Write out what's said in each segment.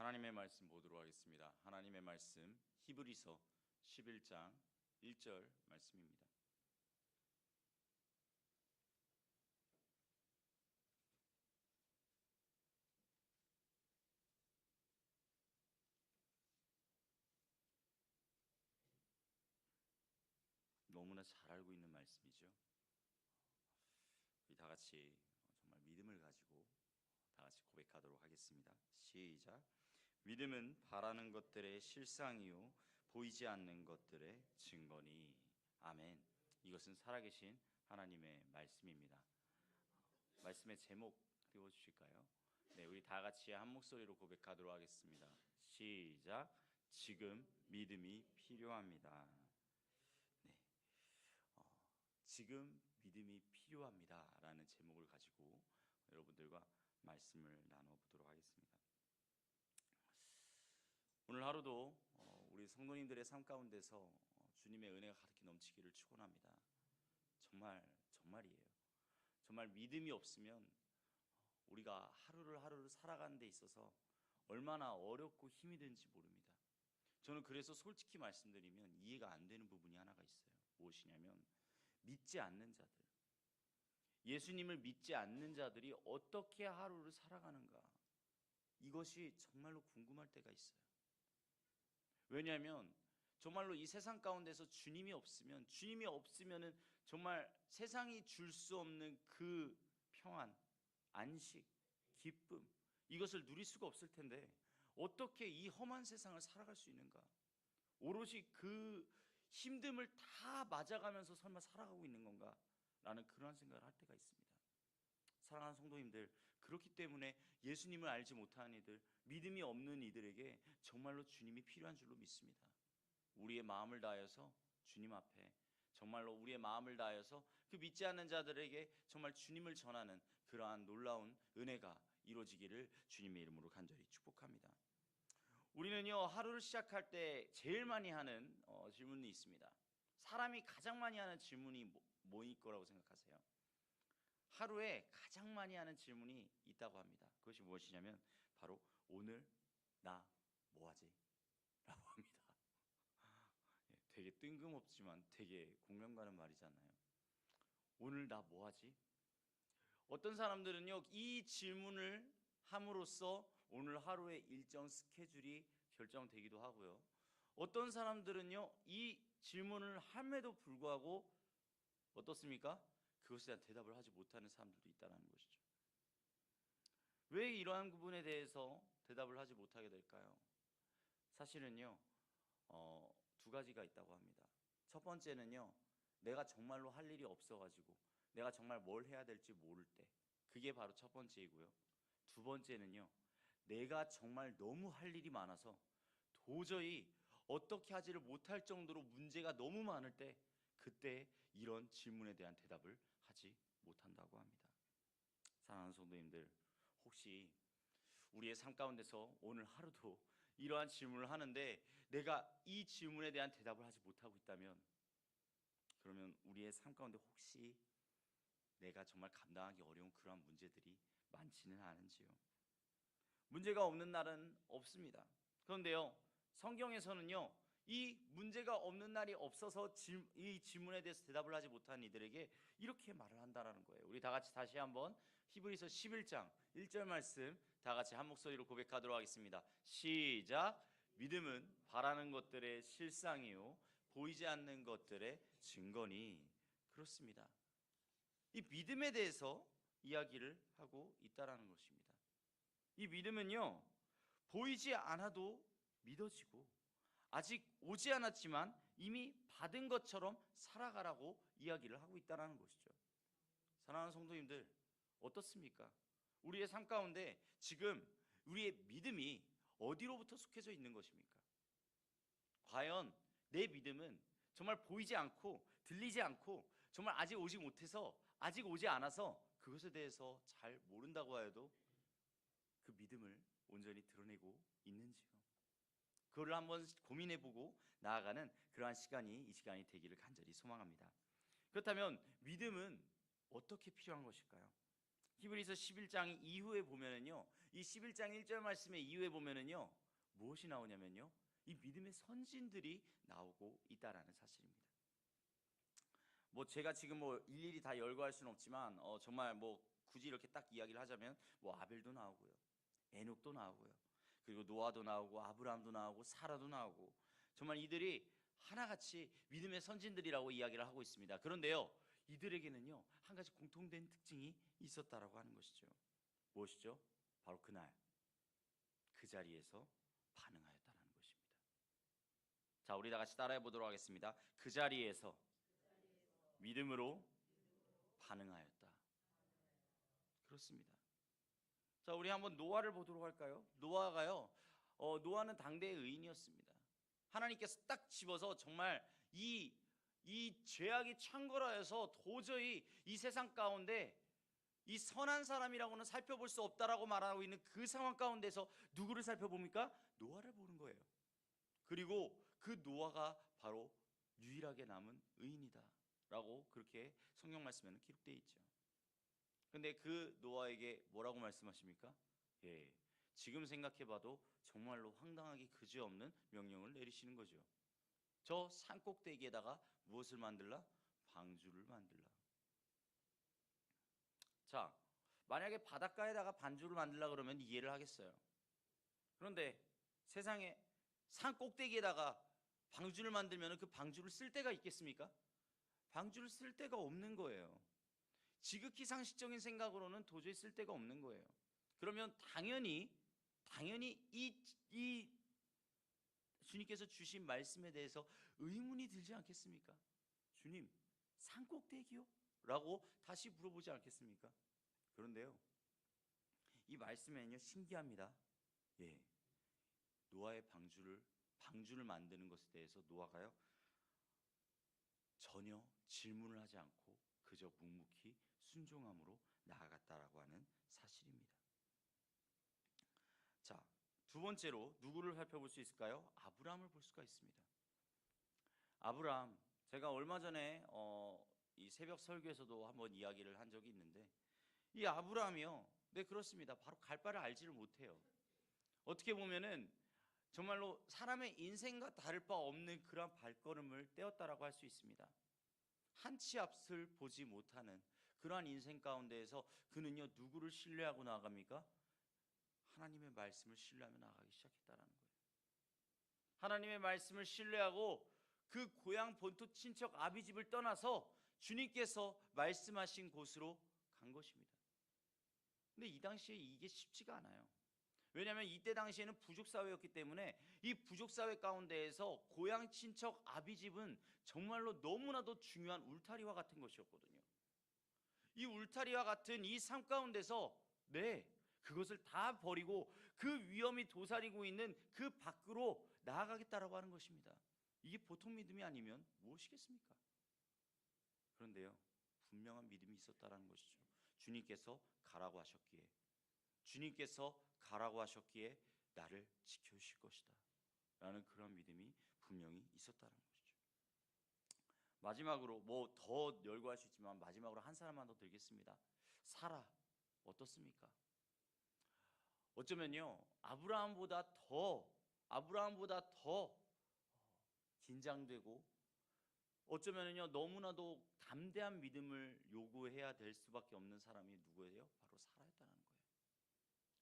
하나님의 말씀 보도록 하겠습니다. 하나님의 말씀 히브리서 11장 1절 말씀입니다. 너무나 잘 알고 있는 말씀이죠. 우리 다 같이 정말 믿음을 가지고 다 같이 고백하도록 하겠습니다. 시작. 믿음은 바라는 것들의 실상이요 보이지 않는 것들의 증거니. 아멘. 이것은 살아계신 하나님의 말씀입니다. 말씀의 제목 띄워주실까요? 네, 우리 다 같이 한 목소리로 고백하도록 하겠습니다. 시작. 지금 믿음이 필요합니다. 지금 믿음이 필요합니다 라는 제목을 가지고 여러분들과 말씀을 나눠보도록 하겠습니다. 오늘 하루도 우리 성도님들의 삶 가운데서 주님의 은혜가 가득히 넘치기를 축원합니다. 정말이에요. 정말 믿음이 없으면 우리가 하루를 살아가는 데 있어서 얼마나 어렵고 힘이 드는지 모릅니다. 저는 그래서 솔직히 말씀드리면 이해가 안 되는 부분이 하나가 있어요. 무엇이냐면 믿지 않는 자들, 예수님을 믿지 않는 자들이 어떻게 하루를 살아가는가, 이것이 정말로 궁금할 때가 있어요. 왜냐하면 정말로 이 세상 가운데서 주님이 없으면 정말 세상이 줄 수 없는 그 평안, 안식, 기쁨, 이것을 누릴 수가 없을 텐데 어떻게 이 험한 세상을 살아갈 수 있는가? 오롯이 그 힘듦을 다 맞아가면서 설마 살아가고 있는 건가? 라는 그런 생각을 할 때가 있습니다. 사랑하는 성도님들, 그렇기 때문에 예수님을 알지 못하는 이들, 믿음이 없는 이들에게 정말로 주님이 필요한 줄로 믿습니다. 우리의 마음을 다해서 주님 앞에 정말로 우리의 마음을 다해서 그 믿지 않는 자들에게 정말 주님을 전하는 그러한 놀라운 은혜가 이루어지기를 주님의 이름으로 간절히 축복합니다. 우리는요, 하루를 시작할 때 제일 많이 하는 질문이 있습니다. 사람이 가장 많이 하는 질문이 뭐일 거라고 생각하세요? 하루에 가장 많이 하는 질문이 있다고 합니다. 그것이 무엇이냐면 바로 오늘 나 뭐하지? 라고 합니다. 되게 뜬금없지만 되게 공감 가는 말이잖아요. 오늘 나 뭐하지? 어떤 사람들은요, 이 질문을 함으로써 오늘 하루의 일정 스케줄이 결정되기도 하고요, 어떤 사람들은요 이 질문을 함에도 불구하고 어떻습니까? 그것에 대한 대답을 하지 못하는 사람들도 있다는 것이죠. 왜 이러한 부분에 대해서 대답을 하지 못하게 될까요? 사실은요 두 가지가 있다고 합니다. 첫 번째는요, 내가 정말로 할 일이 없어가지고 내가 정말 뭘 해야 될지 모를 때, 그게 바로 첫 번째이고요, 두 번째는요, 내가 정말 너무 할 일이 많아서 도저히 어떻게 하지를 못할 정도로 문제가 너무 많을 때, 그때 이런 질문에 대한 대답을 하지 못한다고 합니다. 사랑하는 성도님들, 혹시 우리의 삶 가운데서 오늘 하루도 이러한 질문을 하는데 내가 이 질문에 대한 대답을 하지 못하고 있다면, 그러면 우리의 삶 가운데 혹시 내가 정말 감당하기 어려운 그러한 문제들이 많지는 않은지요? 문제가 없는 날은 없습니다. 그런데요, 성경에서는요, 이 문제가 없는 날이 없어서 이 질문에 대해서 대답을 하지 못한 이들에게 이렇게 말을 한다는 거예요. 우리 다 같이 다시 한번 히브리서 11장 1절 말씀 다 같이 한 목소리로 고백하도록 하겠습니다. 시작. 믿음은 바라는 것들의 실상이요 보이지 않는 것들의 증거니. 그렇습니다. 이 믿음에 대해서 이야기를 하고 있다는 것입니다. 이 믿음은요, 보이지 않아도 믿어지고 아직 오지 않았지만 이미 받은 것처럼 살아가라고 이야기를 하고 있다는 것이죠. 사랑하는 성도님들, 어떻습니까? 우리의 삶 가운데 지금 우리의 믿음이 어디로부터 속해져 있는 것입니까? 과연 내 믿음은 정말 보이지 않고 들리지 않고 정말 아직 오지 못해서, 아직 오지 않아서 그것에 대해서 잘 모른다고 해도 그 믿음을 온전히 드러내고 있는지요? 그걸 한번 고민해보고 나아가는 그러한 시간이 이 시간이 되기를 간절히 소망합니다. 그렇다면 믿음은 어떻게 필요한 것일까요? 히브리서 11장 이후에 보면은요, 이 11장 1절 말씀의 이후에 보면은요, 무엇이 나오냐면요, 이 믿음의 선진들이 나오고 있다라는 사실입니다. 뭐 제가 지금 뭐 일일이 다 열거할 수는 없지만 정말 뭐 굳이 이렇게 딱 이야기를 하자면 뭐 아벨도 나오고요, 에녹도 나오고요, 그리고 노아도 나오고 아브라함도 나오고 사라도 나오고, 정말 이들이 하나같이 믿음의 선진들이라고 이야기를 하고 있습니다. 그런데요, 이들에게는요 한 가지 공통된 특징이 있었다라고 하는 것이죠. 무엇이죠? 바로 그날 그 자리에서 반응하였다라는 것입니다. 자, 우리 다 같이 따라해 보도록 하겠습니다. 그 자리에서 믿음으로 반응하였다. 그렇습니다. 자, 우리 한번 노아를 보도록 할까요? 노아가요, 노아는 당대의 의인이었습니다. 하나님께서 딱 집어서 정말 이 죄악이 창궐하여서 도저히 이 세상 가운데 이 선한 사람이라고는 살펴볼 수 없다라고 말하고 있는 그 상황 가운데서 누구를 살펴봅니까? 노아를 보는 거예요. 그리고 그 노아가 바로 유일하게 남은 의인이다 라고 그렇게 성경 말씀에는 기록되어 있죠. 근데 그 노아에게 뭐라고 말씀하십니까? 예, 지금 생각해봐도 정말로 황당하기 그지없는 명령을 내리시는 거죠. 저 산꼭대기에다가 무엇을 만들라? 방주를 만들라. 자, 만약에 바닷가에다가 반주를 만들라 그러면 이해를 하겠어요. 그런데 세상에 산 꼭대기에다가 방주를 만들면 그 방주를 쓸 데가 있겠습니까? 방주를 쓸 데가 없는 거예요. 지극히 상식적인 생각으로는 도저히 쓸 데가 없는 거예요. 그러면 당연히 이 주님께서 주신 말씀에 대해서 의문이 들지 않겠습니까? 주님, 산 꼭대기요? 라고 다시 물어보지 않겠습니까? 그런데요, 이 말씀에는요 신기합니다. 예, 노아의 방주를 만드는 것에 대해서 노아가요 전혀 질문을 하지 않고 그저 묵묵히 순종함으로 나아갔다라고 하는 사실입니다. 자, 두 번째로 누구를 살펴볼 수 있을까요? 아브라함을 볼 수가 있습니다. 아브라함, 제가 얼마 전에 이 새벽 설교에서도 한번 이야기를 한 적이 있는데, 이 아브라함이요, 네 그렇습니다. 바로 갈 바를 알지를 못해요. 어떻게 보면은 정말로 사람의 인생과 다를 바 없는 그러한 발걸음을 떼었다라고 할 수 있습니다. 한 치 앞을 보지 못하는 그러한 인생 가운데에서 그는요 누구를 신뢰하고 나아갑니까? 하나님의 말씀을 신뢰하며 나아가기 시작했다라는 거예요. 하나님의 말씀을 신뢰하고 그 고향 본토 친척 아비집을 떠나서 주님께서 말씀하신 곳으로 간 것입니다. 근데 이 당시에 이게 쉽지가 않아요. 왜냐하면 이때 당시에는 부족사회였기 때문에 이 부족사회 가운데에서 고향 친척 아비집은 정말로 너무나도 중요한 울타리와 같은 것이었거든요. 이 울타리와 같은 이 삶 가운데서 그것을 다 버리고 그 위험이 도사리고 있는 그 밖으로 나아가겠다라고 하는 것입니다. 이게 보통 믿음이 아니면 무엇이겠습니까? 그런데요, 분명한 믿음이 있었다라는 것이죠. 주님께서 가라고 하셨기에 나를 지켜주실 것이다 라는 그런 믿음이 분명히 있었다는 것이죠. 마지막으로 뭐 더 열거할 수 있지만 마지막으로 한 사람만 더 들겠습니다. 사라 어떻습니까? 어쩌면요 아브라함보다 더 긴장되고 어쩌면요 너무나도 담대한 믿음을 요구해야 될 수밖에 없는 사람이 누구예요? 바로 사라였다는 거예요.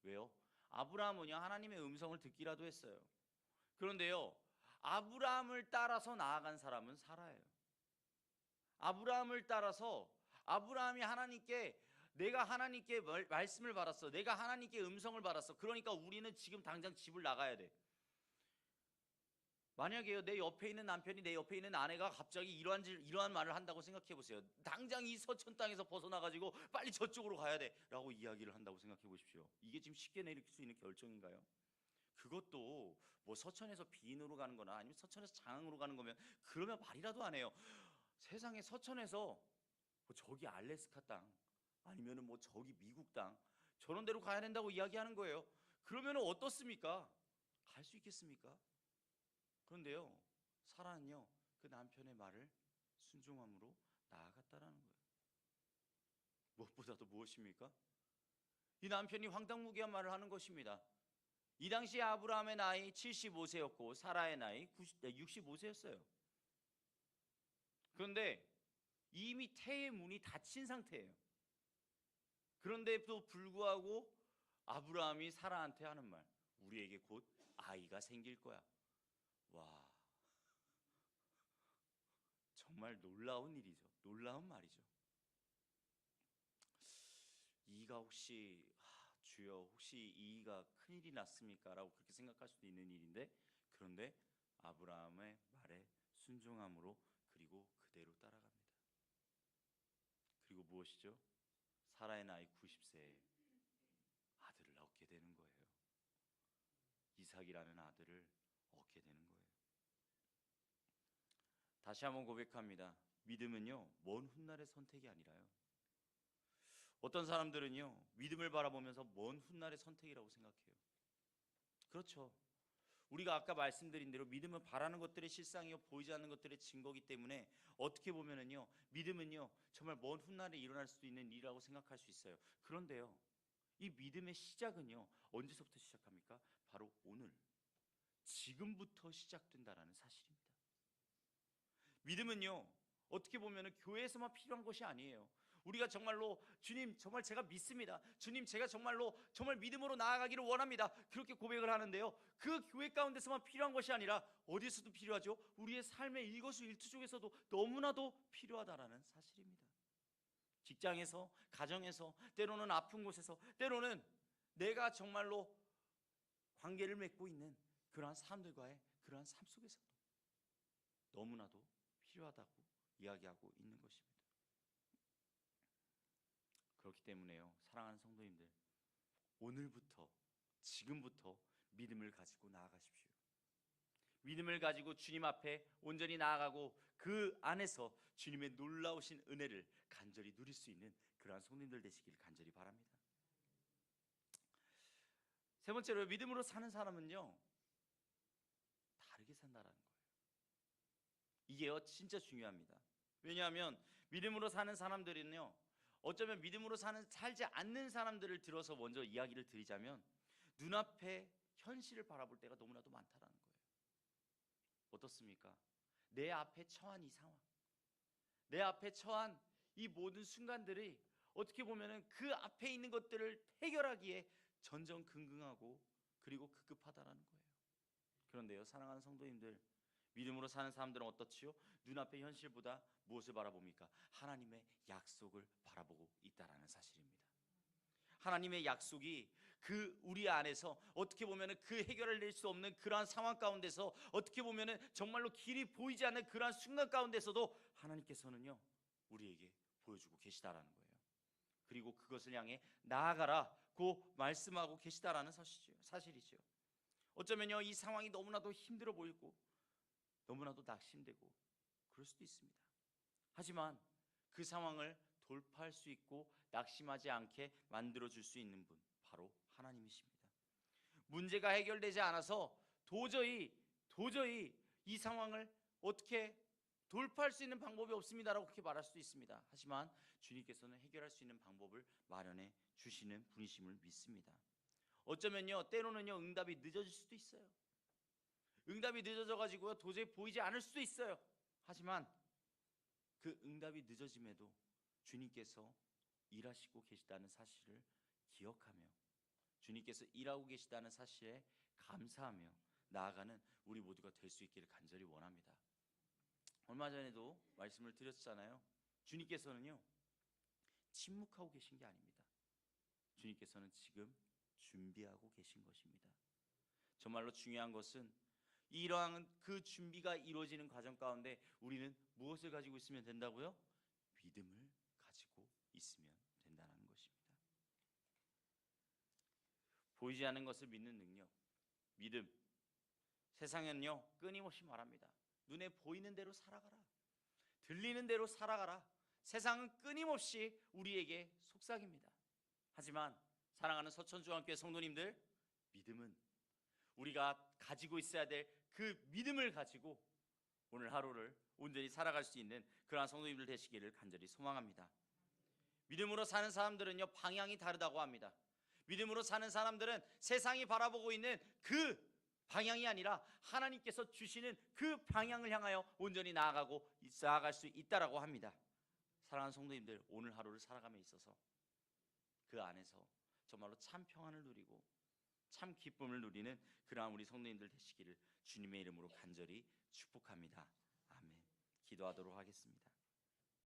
왜요? 아브라함은요 하나님의 음성을 듣기라도 했어요. 그런데요 아브라함을 따라서 나아간 사람은 사라예요. 아브라함을 따라서 아브라함이 내가 하나님께 말씀을 받았어, 내가 하나님께 음성을 받았어, 그러니까 우리는 지금 당장 집을 나가야 돼. 만약에요 내 옆에 있는 남편이 내 옆에 있는 아내가 갑자기 이러한 말을 한다고 생각해 보세요. 당장 이 서천 땅에서 벗어나가지고 빨리 저쪽으로 가야 돼 라고 이야기를 한다고 생각해 보십시오. 이게 지금 쉽게 내릴 수 있는 결정인가요? 그것도 뭐 서천에서 비인으로 가는 거나 아니면 서천에서 장흥으로 가는 거면 그러면 말이라도 안 해요. 세상에 서천에서 뭐 저기 알래스카 땅 아니면은 뭐 저기 미국 땅 저런 데로 가야 된다고 이야기하는 거예요. 그러면 어떻습니까? 갈 수 있겠습니까? 그런데요 사라는요 그 남편의 말을 순종함으로 나아갔다라는 거예요. 무엇보다도 무엇입니까? 이 남편이 황당무계한 말을 하는 것입니다. 이 당시 아브라함의 나이 75세였고 사라의 나이 65세였어요. 그런데 이미 태의 문이 닫힌 상태예요. 그런데도 불구하고 아브라함이 사라한테 하는 말, 우리에게 곧 아이가 생길 거야. 와, 정말 놀라운 일이죠. 놀라운 말이죠. 이가 혹시 주여 혹시 이가 큰일이 났습니까? 라고 그렇게 생각할 수도 있는 일인데, 그런데 아브라함의 말에 순종함으로 그리고 그대로 따라갑니다. 그리고 무엇이죠? 사라의 나이 90세에 아들을 얻게 되는 거예요. 이삭이라는 아들을 얻게 되는 거예요. 다시 한번 고백합니다. 믿음은요, 먼 훗날의 선택이 아니라요. 어떤 사람들은요, 믿음을 바라보면서 먼 훗날의 선택이라고 생각해요. 그렇죠. 우리가 아까 말씀드린 대로 믿음은 바라는 것들의 실상이요 보이지 않는 것들의 증거이기 때문에 어떻게 보면은요, 믿음은요 정말 먼 훗날에 일어날 수도 있는 일이라고 생각할 수 있어요. 그런데요, 이 믿음의 시작은요 언제서부터 시작합니까? 바로 오늘, 지금부터 시작된다라는 사실입니다. 믿음은요 어떻게 보면은 교회에서만 필요한 것이 아니에요. 우리가 정말로 주님 정말 제가 믿습니다, 주님 제가 정말로 정말 믿음으로 나아가기를 원합니다, 그렇게 고백을 하는데요, 그 교회 가운데서만 필요한 것이 아니라 어디서도 필요하죠? 우리의 삶의 일거수일투 중에서도 너무나도 필요하다라는 사실입니다. 직장에서, 가정에서, 때로는 아픈 곳에서, 때로는 내가 정말로 관계를 맺고 있는 그러한 사람들과의 그러한 삶 속에서도 너무나도 필요하다고 이야기하고 있는 것입니다. 그렇기 때문에요, 사랑하는 성도님들, 오늘부터, 지금부터 믿음을 가지고 나아가십시오. 믿음을 가지고 주님 앞에 온전히 나아가고 그 안에서 주님의 놀라우신 은혜를 간절히 누릴 수 있는 그러한 성도님들 되시길 간절히 바랍니다. 세 번째로, 믿음으로 사는 사람은요 다르게 산다라는 거예요. 이게요 진짜 중요합니다. 왜냐하면 믿음으로 사는 사람들은요, 어쩌면 믿음으로 살지 않는 사람들을 들어서 먼저 이야기를 드리자면 눈앞에 현실을 바라볼 때가 너무나도 많다라는 거예요. 어떻습니까? 내 앞에 처한 이 상황, 내 앞에 처한 이 모든 순간들이 어떻게 보면은 그 앞에 있는 것들을 해결하기에 전전긍긍하고 그리고 급급하다라는 거예요. 그런데요, 사랑하는 성도님들, 믿음으로 사는 사람들은 어떻지요? 눈앞의 현실보다 무엇을 바라봅니까? 하나님의 약속을 바라보고 있다라는 사실입니다. 하나님의 약속이 그 우리 안에서 어떻게 보면은 그 해결을 낼 수 없는 그러한 상황 가운데서, 어떻게 보면은 정말로 길이 보이지 않는 그러한 순간 가운데서도 하나님께서는요 우리에게 보여주고 계시다라는 거예요. 그리고 그것을 향해 나아가라고 말씀하고 계시다라는 사실이죠. 어쩌면요 이 상황이 너무나도 힘들어 보이고 너무나도 낙심되고 그럴 수도 있습니다. 하지만 그 상황을 돌파할 수 있고 낙심하지 않게 만들어줄 수 있는 분, 바로 하나님이십니다. 문제가 해결되지 않아서 도저히 이 상황을 어떻게 돌파할 수 있는 방법이 없습니다라고 그렇게 말할 수도 있습니다. 하지만 주님께서는 해결할 수 있는 방법을 마련해 주시는 분이심을 믿습니다. 어쩌면요 때로는요 응답이 늦어질 수도 있어요. 응답이 늦어져 가지고요 도저히 보이지 않을 수도 있어요. 하지만 그 응답이 늦어짐에도 주님께서 일하시고 계시다는 사실을 기억하며, 주님께서 일하고 계시다는 사실에 감사하며 나아가는 우리 모두가 될 수 있기를 간절히 원합니다. 얼마 전에도 말씀을 드렸잖아요. 주님께서는요 침묵하고 계신 게 아닙니다. 주님께서는 지금 준비하고 계신 것입니다. 정말로 중요한 것은 이러한 그 준비가 이루어지는 과정 가운데 우리는 무엇을 가지고 있으면 된다고요? 믿음을 가지고 있으면 된다는 것입니다. 보이지 않는 것을 믿는 능력, 믿음. 세상은요 끊임없이 말합니다. 눈에 보이는 대로 살아가라, 들리는 대로 살아가라. 세상은 끊임없이 우리에게 속삭입니다. 하지만 사랑하는 서천중앙교회 성도님들, 믿음은 우리가 가지고 있어야 될 그 믿음을 가지고 오늘 하루를 온전히 살아갈 수 있는 그러한 성도님들 되시기를 간절히 소망합니다. 믿음으로 사는 사람들은요 방향이 다르다고 합니다. 믿음으로 사는 사람들은 세상이 바라보고 있는 그 방향이 아니라 하나님께서 주시는 그 방향을 향하여 온전히 나아갈 수 있다라고 합니다. 사랑하는 성도님들, 오늘 하루를 살아감에 있어서 그 안에서 정말로 참 평안을 누리고 참 기쁨을 누리는 그러한 우리 성도님들 되시기를 주님의 이름으로 간절히 축복합니다. 아멘. 기도하도록 하겠습니다.